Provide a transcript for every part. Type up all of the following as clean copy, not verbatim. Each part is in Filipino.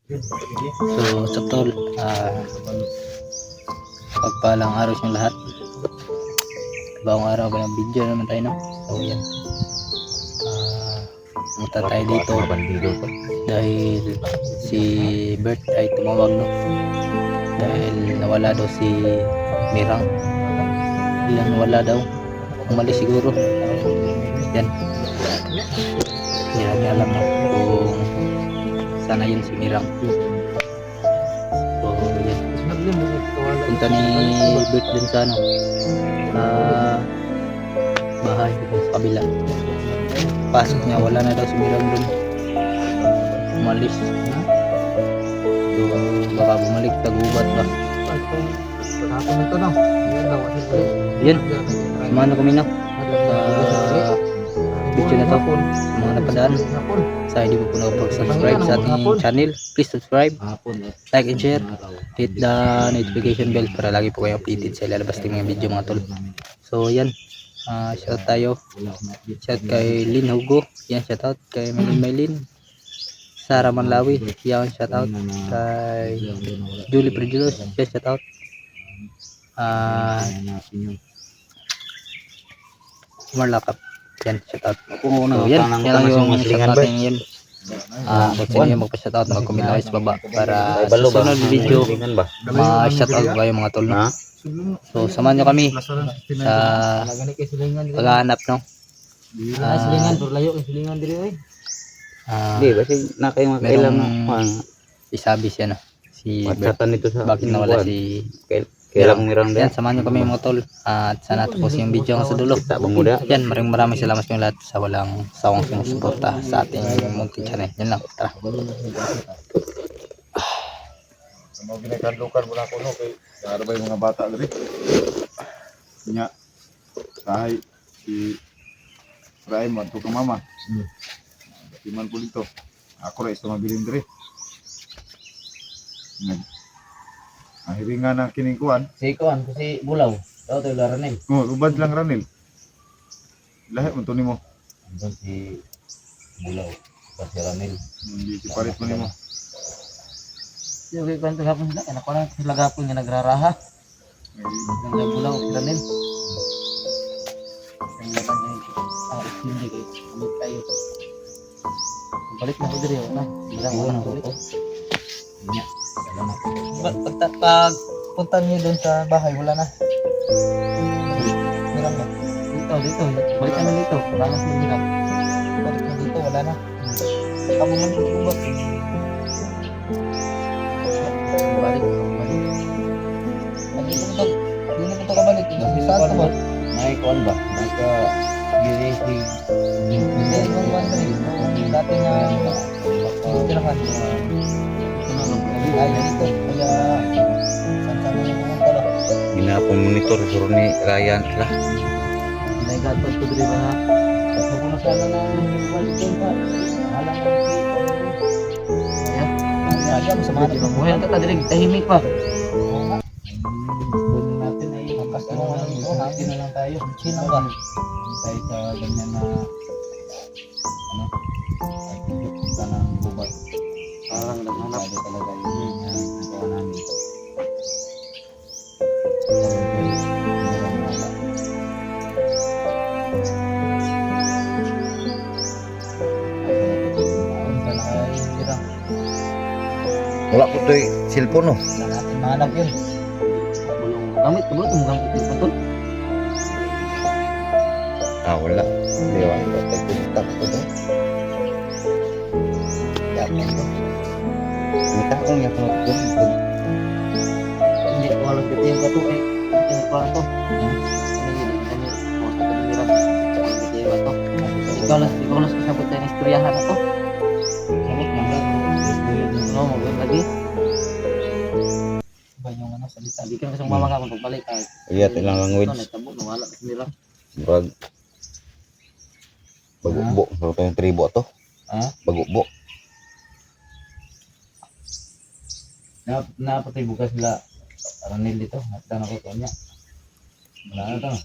So sa tol, pagpalang araw sa lahat. Bagong araw ba ng video naman tayo, no? So yan, pumunta tayo dito dahil si Bert ay tumawag, no? Dahil nawala daw si Mirang. Ilang nawala daw, umalis siguro. Yan, hindi namin alam, no, kung sana yun si Mirang. So yan, punta ni Bert din sa ano, bahay sa kabila. Pasok niya, wala na daw si Mirang doon, umalis. So baka bumalik, tagubat ba. Yan, sumano kami na sa video na to. Sa mga napadaan, sa hindi po nakapag-subscribe sa ating channel, please subscribe, like and share, hit the notification bell para lagi po kayo updated sa ilalabas ng mga video, mga tol. So yan, shout tayo, shout kay Lin Hugo, yan, shout out kay Maylin Sara Manlawi, yan, shout out kay Julie Prejulos, yan, shout out. Marlakap, yan, shout out. So yan, yan lang yung shout out natin ngayon. Gusto niyo magpa-shout out, mag-comment lang kayo sa baba para sa sunod video ma-shout out kayo, mga tol, no? So samahan nyo kami sa paghahanap, no? Isabi siya, no? Si Bert, bakit nawala si Kailang Mirang yan, samahan nyo kami, mga tol, at sana tapos yung video nga sa dulo. Yan, maraming salamat sa inyo lahat sa walang sawang sumusuporta sa ating munting channel. Yan lang, tara. Ano ginakandukan mo na ako, no? Kay naara ba yung mga bata dali? Nya, sahay si Ibrahim, manto ka mama. Timan po dito. Ako rin sa mabiling diri. Hiringan ng kiningkuan. Si Kuan, si Bulaw. Daw tayo Ranil. Ubad lang Ranil. Lahat mo to nimo. Andun si Bulaw. Si Ranil. Hindi si parit mo nimo. Yung kay kwento hapon sila, anak ko lang sila gapon nga nagraraha. Yung kay Bulaw, si Ranil. Yung laban niya, hindi kayo. Amit kayo. Balik na ko diri, wala. Bilang wala ko dito. Nya, salamat. Pag punta niyo doon sa bahay, wala na. Mirang ba? Dito. Balik naman dito. Wala na si Mirang. Balik na dito, wala na. Kamu man dito ba? Balik. Hindi na ito kabalik. Saan ka ba? May kuwan ba? May ka ginisi. Hindi mo naman rin. Dati na tirahan. Ay, dito. Kaya saan mo yung pumunta lang? Ginapon monitor suro ni Ryan lah. Naigatod ko dito ha. Kasi kung nasala na balik ko pa. Alam ko si ayan. Ayan, masama na buhay ang tatadilig. Tahimik pa. Doon natin ay magkasama na ito. Happy na lang tayo. Sino ba? Tayo sa ganyan na ano? Kita ng bubat. Parang naghanap talaga yun. Nagawa namin. Wala ko to cellphone no. Wala natin mahanap yun. Gamit ko ba itong gamit yung patol? Wala. Hindi wala ko to stop ko to. Yakin ko. Minta ko niya ko to. Hindi ko alam dito yung bato eh. Ito yung kwarto. Ikaw lang kasabot tayo ng istoryahan na to. Sabot nga lang. No, magawin lagi. Iba yung ano, salita. Hindi ka kasang mamanga kung pagbalik. Iya, ilang language. Nagtabot, nawala kasi nila. Brag. Bagukbo. Pero to yung tribo to. Bagukbo. Napatay bukas sila Ranil dito. Nakita na ko kanya. Wala na to.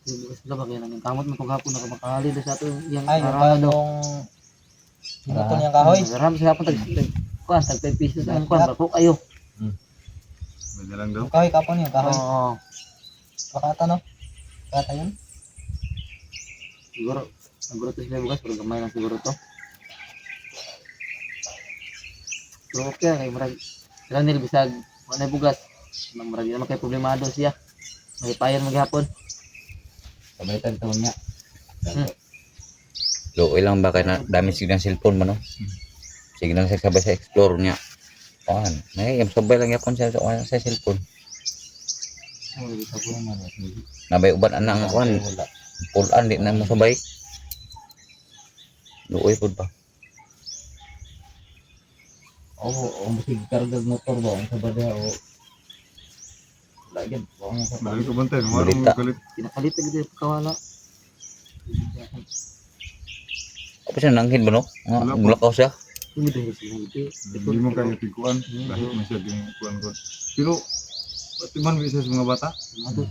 Bukas sila ba kaya nang kamot mo kung hapon na makahali doon sa ato. Ay, yung nung niyang kahoy? Maram siya hapon. kuan, tag 5 pesos ang kuan, bako kayo. Ganyan lang daw. Kahoy kapon yun, kahoy. Oo. Bakata no? Bakata yun? Siguro to sila bukas, pero gamay lang siguro to. Pero okay, kay marag sila nil bisag wala bugas. Marag naman kay problemado siya. May payan maghapon. Sabay tag taon niya. Luoy lang ba kay na dami signal cellphone mo no? Signal sa sabay sa explore niya. Kuan, may sabay lang yapon siya sa cellphone. Oh, ito po naman. Nabay uban ana ang kuan. Pulan di na mo sabay. Luoy pud ba? Oo, musig kargag motor ba ang sabada o lagyan ko ang Balik ko bantay. Balita. pinakalit gid kawala. Apa siya nanghin ba no? Wala po. Mulakaw siya. Hindi dahil sila ito. Hindi mo kaya tikuan. Dahil masya din kuan ko. Pero, pati man bisa sa mga bata. Ano?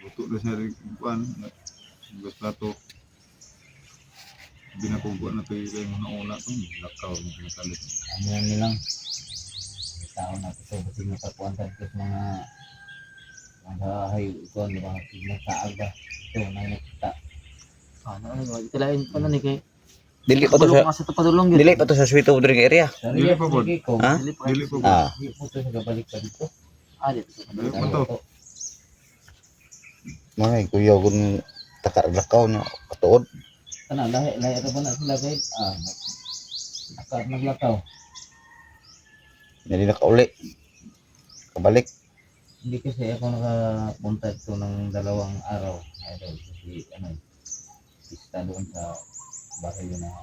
Buto na siya rin kuan. Bugas plato. Binakubuan na ito yung una ito. Lakaw ng pinakalit. Ano yan nilang tao na ito kasi nakakuan sa mga hay ito di ba nagtaag ba ito na nakita ano ito lain pa na ni kay Dili pa to sa sa tapadulong yun dili pa to sa Sweet of Drink area. Dili pa po. Ha? Dili po. Ah, Hindi po ito sa gabalik pa dito dito sa Dili po to. may kuya gun takarlakaw niya katuod. kana lahi ito ba na sila guys naglakaw Dili na kauli. Kabalik. hindi kasi ako nakapunta ito ng 2 araw idol kasi ano pista doon sa bahay yun na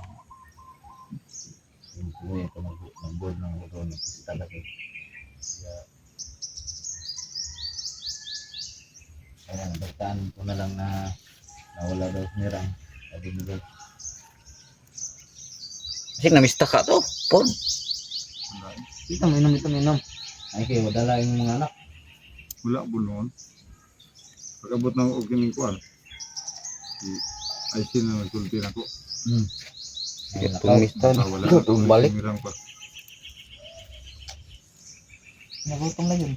yung tuloy ito nag-board ng luto ng pista kasi kaya nabagtaan ko na lang na nawala daw si Mirang sabi nila Kasi namista ka to. Pon. inom ay kayo wadala yung mga anak Wala po noon. Pag-abot ng opening kuan. Ay sino nagsulti na ko. Sige tumista. Wala Balik. Mirang pa. nagutom na yun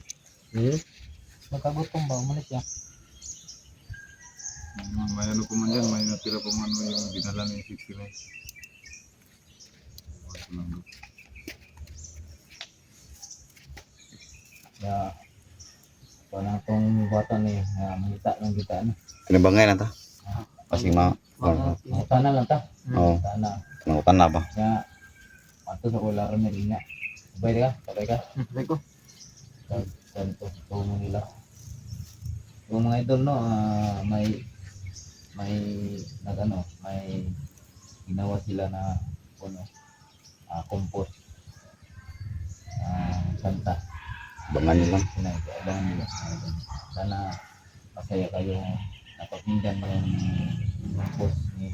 magkagutom ba umalis yan May ano po man dyan. May natira po man yung dinala ng 69. kaya wala itong bata ni manita ng kita ano Kinabangay na ta. Kasi mangutan na lang ta Oo. mangutan na Nangutan na ba? kaya ato sa kularo na rin nga sabay ka sabay ko ganito tumo nila yung mga idol no may nagano may ginawa sila na ano compost kanta Bangan nyo lang. Abangan nila. Sana masaya kayo napakinggan mo yung post ni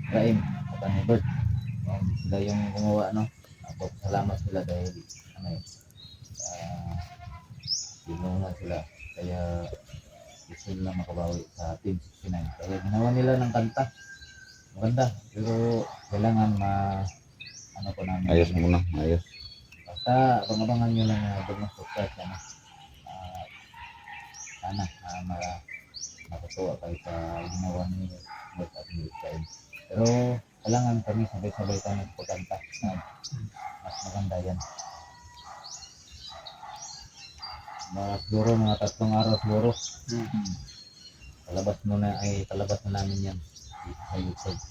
Raim at ni Bert. Sila yung gumawa no. Salamat sila dahil ano yun. Binunga sila. Kaya gusto nila makabawi sa Team 69. Kaya ginawa nila ng kanta. Maganda. Pero kailangan ano ko namin. Ayos muna. Ayos. Basta abang-abangan nyo lang na success ano. Sana matutuwa kayo sa ginawa ni Bert at ni Israel. Pero kailangan kami sabay-sabay kami pagkanta na mas maganda yan. Siguro mga 3 araw siguro. Palabas na namin yan dito sa YouTube.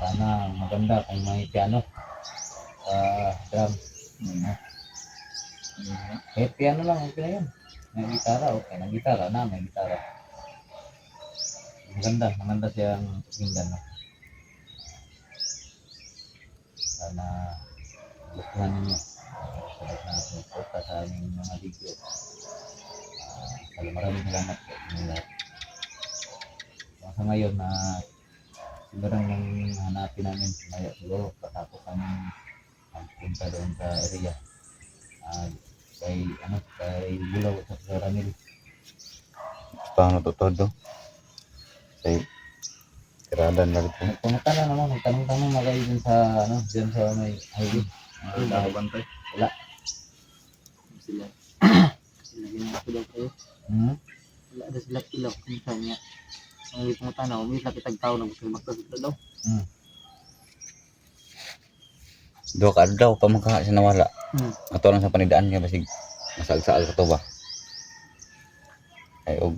Sana maganda kung may piano. Drum. Kahit piano lang, okay na yun. May gitara, okay. May gitara na, may gitara. Maganda siyang pakinggan. No? Sana gustuhan ninyo. Sabat na suporta sa aming mga video. Maraming salamat po sa lahat. Sa ngayon siguro yung hanapin namin maya siguro patapos kami punta doon sa area kay Bulaw at sa Ramil. Paano to todo? Say Tiradan lang ito. Pumunta na naman, magtanong-tanong na kayo dun sa, ano, dyan sa may highway. Ay, nakabantay. Wala. Sila. Sila ginagawa daw kayo. Hmm? Wala na sila ilaw. Kung saan niya. Ang ito mo tanaw, may nakitag tao na gusto magkasita daw. Dua ka daw pa maka sa nawala. Hmm. Ato lang sa panidaan nga basig masal-sal ka to ba. Ay og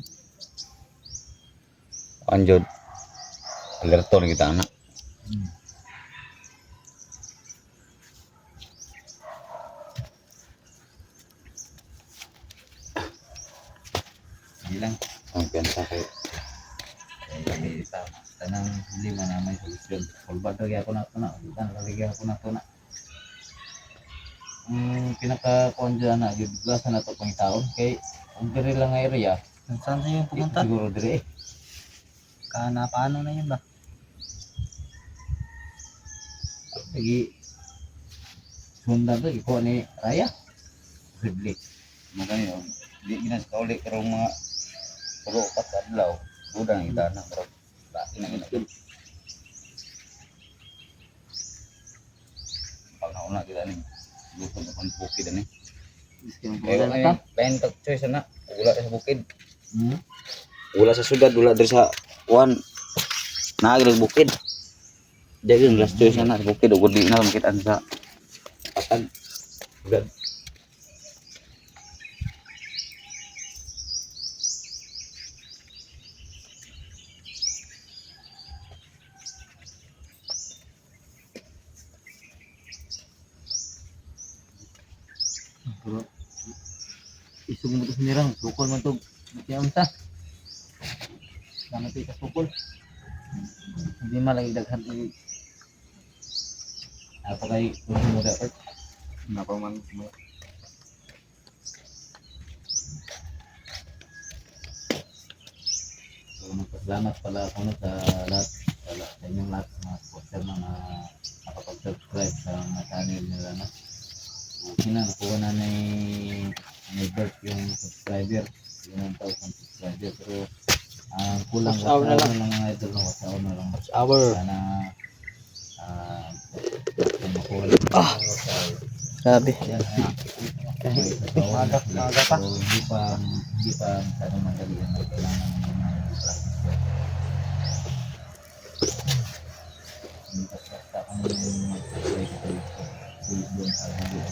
anjod alerto na kita anak. Hindi lang. Ang pensa kay Kami sa tanang lima na may solusyon. Kulbad lagi ako na ito na. Lagi ako na ito na. Pinaka-kuhan dyan na, yung glasan na ito pang taon. Kay, kung diri lang nga area, Saan sa yung pumunta? siguro diri eh. Kana paano na yun ba? Lagi, sundan to, ikuha ni Raya. Ridley. mga ganyan. Di ginas kauli pero mga puro upat sa adlaw. Budang ita na bro. Laki na gina. Pag nauna kita ning luto na pan bukid ani. Miskin Kaya wala na ta. lain tag choice na. Wala sa bukid. Hmm? Wala sa sudad, wala diri sa kuan. Naagig bukid. Daging last choice na sa bukid ug di na makitaan sa patag. Gad. Pero isog mo ito sinirang. Sukol man ito. Matiyang ta. Sama ito sa sukol. Hindi malagi daghan. Apa kay kung mo dapat? Napaman mo. So, nagpasalamat pala ako no, sa lahat, sa inyong lahat mga supporter na nakapag-subscribe sa mga channel nila na. Okay na, nakuha na ni Bert yung subscriber, yung 1,000 subscriber, pero ang kulang Watch hour na lang. mga idol na watch hour na lang. Hour. Sana makuha lang yung watch hour. Sabi. Yan, Kahit maaga pa. So, hindi pa masyadong madali yan. Kailangan ng mga practice work. Hindi pa basta kung mag-try ka tayo doon sa video.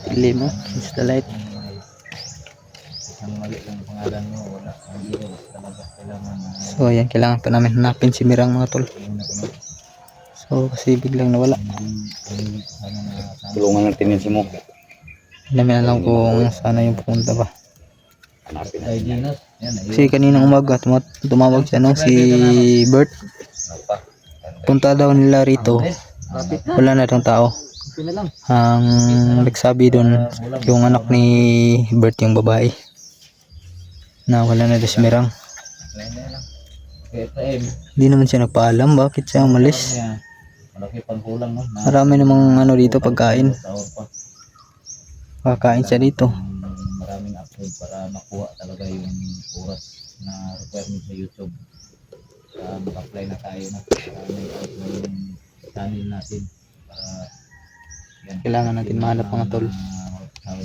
Pili mo. Insta light. Isang mali lang pangalan mo, wala. Hindi rin talaga kailangan So ayan, kailangan pa namin hanapin si Mirang mga tol. muna ko na. So kasi biglang nawala. Hindi sana na sana. Tulungan natin yun si Mo. Hindi namin alam kung sana yung pupunta ba. Hanapin Ay, natin. Dinos. Yan, ayun. Kasi kaninang umaga tumawag siya no, si Bert. Napa. Punta daw nila rito. Wala na tong tao. Ang nagsabi doon yung anak ni Bert, yung babae. Na wala na daw si Mirang. Kaya time. Hindi naman siya nagpaalam bakit siya umalis. Malaki pang kulang, no? Marami namang ano dito pagkain. Taon pa. Kakain siya dito. Maraming upload para makuha talaga yung oras na requirement sa YouTube. Mag-apply na tayo na para may out na yung channel natin para yan. Kailangan natin mahanap mga tol.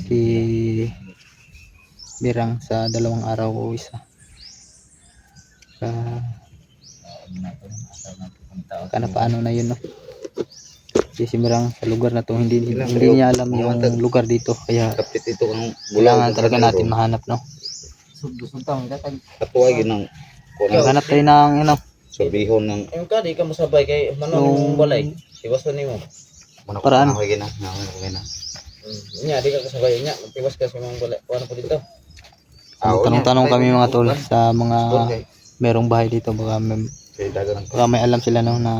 Si Mirang sa 2 araw o isa. Sa kana paano na yun no. Kasi si Mirang sa lugar na to hindi niya alam yung lugar dito kaya Kapit ito ang kailangan talaga natin mahanap no. Katuwag yun ang Hanap tayo ng ano, sobihon ng Ayun ka, di ka masabay kay Yung- manong balay. Iwasan nimo. Paraan. Okay na. Okay na. Nya, di ka kasabay nya. Magtiwas ka sa mga balay. Kuha po dito. tanong-tanong kami mga tol sa mga Okay. merong bahay dito baka may alam sila no na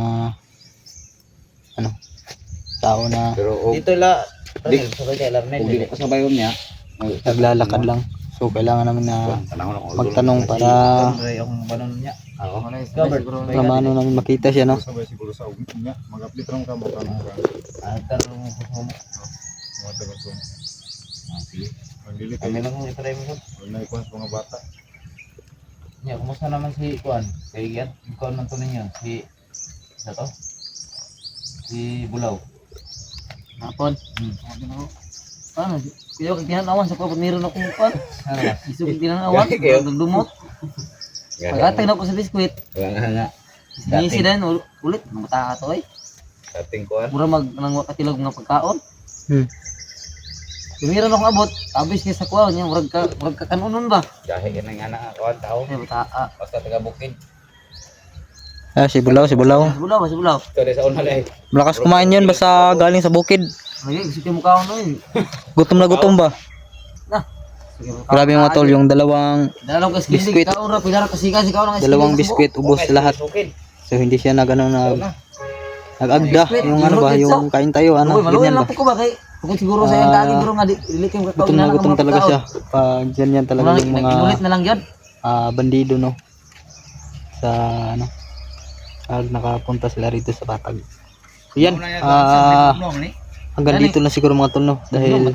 ano tao na Pero Dito la. Di- Sabay kay Larnel. kung di ko kasabay ko niya, naglalakad lang. So kailangan namin na magtanong para Andre akong banon nya. Ako. para maano namin makita siya no. Sabay siguro sa ugit niya. Mag-uplit rin ka mo ka. Tanong mo ko mo. Mga taga-sum. Sige. Ang dili Kami kayo. lang mo i-try mo. Huwag na ikuha sa mga bata. Ya, kumusta naman si Kuan? Kay Gian? Kuan man to ninyo? Si isa to? Si Bulaw. Hapon. Hmm. Paano? Kaya kagihanawan sa ko meron akong pan. Ano ba? Isu kagihanawan, Kayo. dumot. Pagkatay na ko sa biskwit. Wala nga. Ngisi din ulit mata to eh. Dating kuan. Mura mag nang katilog nga pagkaon. Meron akong abot, abis kay sa kuwan niya, murag ka kanunon ba? Jahe ka nang anak kuan tao. Ay bata. Basta taga bukid. Si Bulaw. Bulaw. Ito sa una lay. Malakas kumain yun basta galing sa bukid. Ay, gusto ko mukha ko eh. Gutom na gutom ba? Na. Grabe mga tol, yung dalawang biskwit. Dalawang biskwit ubos lahat. So hindi siya nag-agda yung ano ba, yung kain tayo, ano, ganyan ba? Kung siguro sa yung dati bro nga dili kay Gutom na gutom talaga siya. Pag ganyan talaga yung mga na lang yun. bandido no. Sa ano, pag nakapunta sila rito sa Batag. So yan, hanggang dito na siguro mga tol no, dahil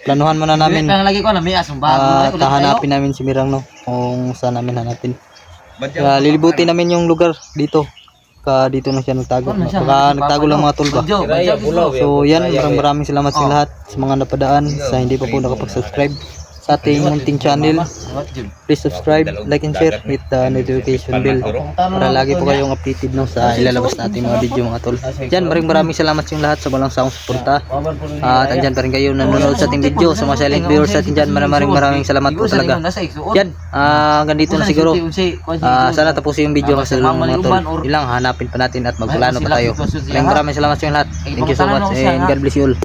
planuhan muna namin, lagi ko na may asong bago. hahanapin namin si Mirang no, kung saan namin hanapin. Kaya lilibutin namin yung lugar dito. Dito na siya nagtago. Baka nagtago lang mga tol ba. So yan, maraming salamat sa lahat sa mga napadaan, sa hindi pa po nakapag-subscribe sa ating munting channel. Please subscribe, like and share with the notification bell para lagi po kayong updated no sa ilalabas nating mga video mga tol. Yan, maraming salamat sa lahat sa walang sawang suporta. At andyan pa rin kayo nanonood sa ating video, sa mga silent viewers natin dyan, maraming salamat po talaga. Yan, hanggang dito na siguro. Sana tapusin yung video kasi mga tol, ilang hanapin pa natin at magplano pa tayo. Maraming salamat sa lahat. Thank you so much and God bless you all.